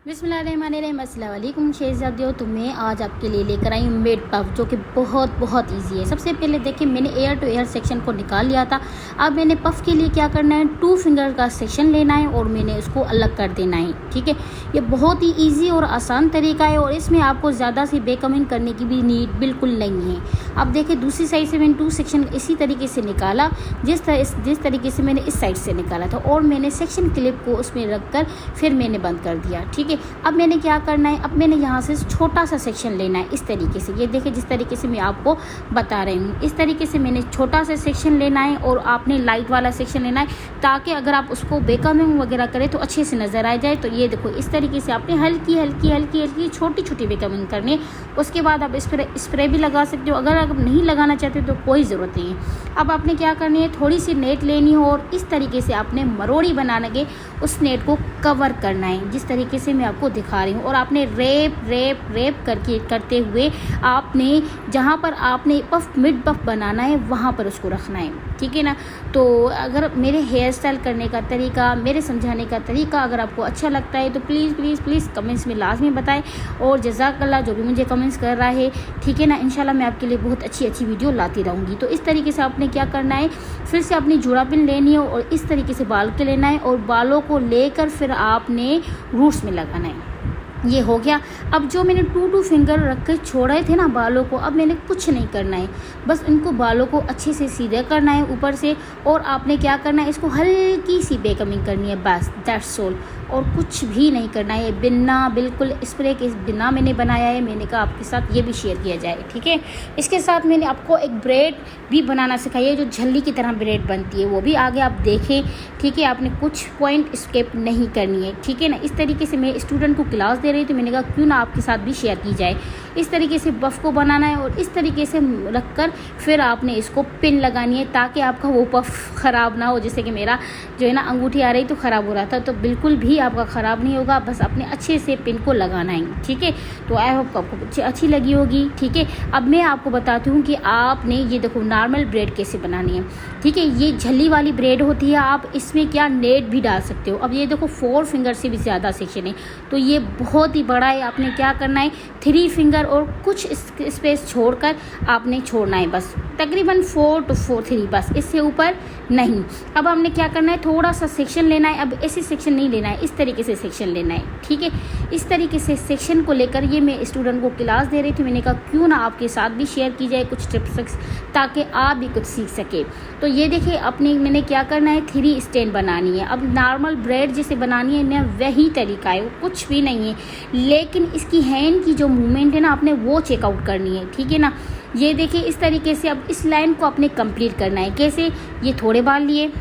बिस्मिल्लाहिर्रहमानिर्रहीम, अस्सलाम वालेकुम शहज़ादियों। तो मैं आज आपके लिए लेकर आई हूँ मेड पफ, जो कि बहुत ईजी है। सबसे पहले देखिए, मैंने एयर टू एयर सेक्शन को निकाल लिया था। अब मैंने पफ के लिए क्या करना है, 2 फिंगर का सेक्शन लेना है और मैंने उसको अलग कर देना है। ठीक है, ये बहुत ही ईजी और आसान तरीका है और इसमें आपको ज़्यादा सी बेकमिंग करने की भी नीड बिल्कुल नहीं है। अब देखिए, दूसरी साइड से मैंने 2 सेक्शन इसी तरीके से निकाला, जिस तरीके से मैंने इस साइड से निकाला था, और मैंने सेक्शन क्लिप को उसमें रख कर फिर मैंने बंद कर दिया। ठीक है, अब मैंने क्या करना है, अब मैंने यहाँ से छोटा सा सेक्शन लेना है इस तरीके से। ये देखिए, जिस तरीके से मैं आपको बता रही हूँ, इस तरीके से मैंने छोटा सा सेक्शन लेना है और आपने लाइट वाला सेक्शन लेना है, ताकि अगर आप उसको बेकमिंग वगैरह करें तो अच्छे से नज़र आ जाए। तो ये देखो, इस तरीके से आपने हल्की छोटी बेकमिंग करनी है। उसके बाद आप स्प्रे भी लगा सकते हो। अगर आप नहीं लगाना चाहते तो कोई ज़रूरत नहीं है। अब आपने क्या करनी है, थोड़ी सी नेट लेनी है और इस तरीके से आपने मरोड़ी बना के उस नेट को कवर करना है, जिस तरीके से मैं आपको दिखा रही हूँ। और आपने रेप करते हुए आपने जहाँ पर आपने मिड पफ बनाना है वहाँ पर उसको रखना है। ठीक है ना। तो अगर मेरे हेयर स्टाइल करने का तरीका, मेरे समझाने का तरीका अगर आपको अच्छा लगता है तो प्लीज़ कमेंट्स में लाजमी बताएं। और जज़ाकल्लाह जो भी मुझे कमेंट्स कर रहा है। ठीक है ना, इंशाल्लाह मैं आपके लिए बहुत अच्छी वीडियो लाती रहूँगी। तो इस तरीके से आपने क्या करना है, फिर से अपनी जुड़ा पिन लेनी है और इस तरीके से बाल के लेना है और बालों को लेकर फिर आपने रूट्स में लगाना है। ये हो गया। अब जो मैंने 2 फिंगर रख कर छोड़े थे ना बालों को, अब मैंने कुछ नहीं करना है, बस इनको बालों को अच्छे से सीधा करना है ऊपर से। और आपने क्या करना है, इसको हल्की सी बेकमिंग करनी है, बस दैट्स ऑल। और कुछ भी नहीं करना है, बिल्कुल स्प्रे के बिना मैंने बनाया है। मैंने कहा आपके साथ ये भी शेयर किया जाए। ठीक है, इसके साथ मैंने आपको एक ब्रेड भी बनाना सिखाई है, जो झल्ली की तरह ब्रेड बनती है, वो भी आगे आप देखें। ठीक है, आपने कुछ पॉइंट स्किप नहीं करनी है। ठीक है ना। इस तरीके से मैं स्टूडेंट को क्लास दे रही थी, मैंने कहा क्यों ना आपके साथ भी शेयर की जाए। इस तरीके से पफ को बनाना है और इस तरीके से रखकर फिर आपने इसको पिन लगानी है, ताकि आपका वो पफ ख़राब ना हो। जैसे कि मेरा जो है ना अंगूठी आ रही तो ख़राब हो रहा था, तो बिल्कुल भी आपका ख़राब नहीं होगा, बस अपने अच्छे से पिन को लगाना है। ठीक है, तो आई होप आपको अच्छी लगी होगी। ठीक है, अब मैं आपको बताती हूँ कि आपने ये देखो नॉर्मल ब्रेड कैसे बनानी है। ठीक है, ये झल्ली वाली ब्रेड होती है, आप इसमें क्या नेट भी डाल सकते हो। अब ये देखो 4 फिंगर से भी ज़्यादा सेक्शन है, तो ये बहुत ही बड़ा है। आपने क्या करना है, 3 फिंगर और कुछ स्पेस छोड़कर आपने छोड़ना है, बस तकरीबन 4 to 3, बस इससे ऊपर नहीं। अब हमने क्या करना है, थोड़ा सा सेक्शन लेना है। अब ऐसे सेक्शन नहीं लेना है, इस तरीके से सेक्शन लेना है। ठीक है, इस तरीके से सेक्शन को लेकर ये मैं स्टूडेंट को क्लास दे रही थी, मैंने कहा क्यों ना आपके साथ भी शेयर की जाए कुछ टिप्स, ताकि आप भी कुछ सीख सके। तो ये देखिए, अपने मैंने क्या करना है, 3 स्टैंड बनानी है। अब नॉर्मल ब्रेड जैसे बनानी है ना, वही तरीका है, कुछ भी नहीं है, लेकिन इसकी हैंड की जो मूवमेंट है ना, आपने वो चेकआउट करनी है। ठीक है ना। ये देखिए, इस तरीके से अब इस लाइन को आपने कंप्लीट करना है। कैसे, ये थोड़े बाल लिए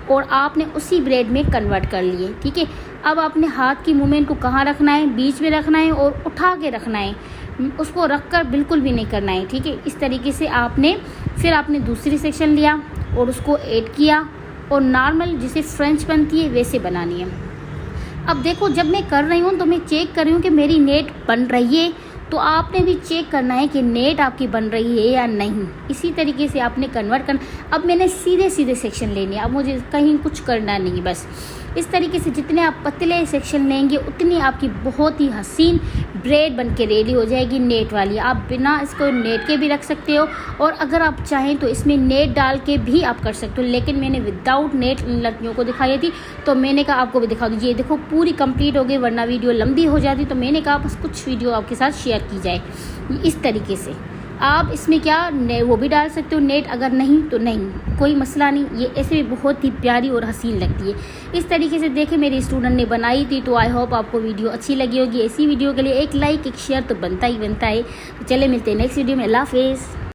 और आपने उसी ब्रेड में कन्वर्ट कर लिए। ठीक है, अब आपने हाथ की मूवमेंट को कहाँ रखना है, बीच में रखना है और उठा के रखना है, उसको रखकर बिल्कुल भी नहीं करना है। ठीक है, इस तरीके से आपने दूसरी सेक्शन लिया और उसको ऐड किया और नॉर्मल जैसे फ्रेंच बनती है वैसे बनानी है। अब देखो, जब मैं कर रही हूँ तो मैं चेक कर रही हूँ कि मेरी नेट बन रही है, तो आपने भी चेक करना है कि नेट आपकी बन रही है या नहीं। इसी तरीके से आपने कन्वर्ट करना। अब मैंने सीधे सेक्शन लेने हैं, अब मुझे कहीं कुछ करना नहीं, बस इस तरीके से जितने आप पतले सेक्शन लेंगे उतनी आपकी बहुत ही हसीन ब्रेड बन के रेडी हो जाएगी, नेट वाली। आप बिना इसको नेट के भी रख सकते हो और अगर आप चाहें तो इसमें नेट डाल के भी आप कर सकते हो, लेकिन मैंने विदाउट नेट लड़कियों को दिखाई थी, तो मैंने कहा आपको भी दिखा दीजिए। देखो, पूरी कंप्लीट हो गई, वरना वीडियो लंबी हो जाती, तो मैंने कहा बस कुछ वीडियो आपके साथ शेयर की जाए। इस तरीके से आप इसमें क्या वो भी डाल सकते हो नेट, अगर नहीं तो नहीं, कोई मसला नहीं। ये ऐसे भी बहुत ही प्यारी और हसीन लगती है। इस तरीके से देखे मेरी स्टूडेंट ने बनाई थी, तो आई होप आपको वीडियो अच्छी लगी होगी। ऐसी वीडियो के लिए एक लाइक एक शेयर तो बनता ही है। तो चले मिलते हैं नेक्स्ट वीडियो में। अल्लाह हाफिज़।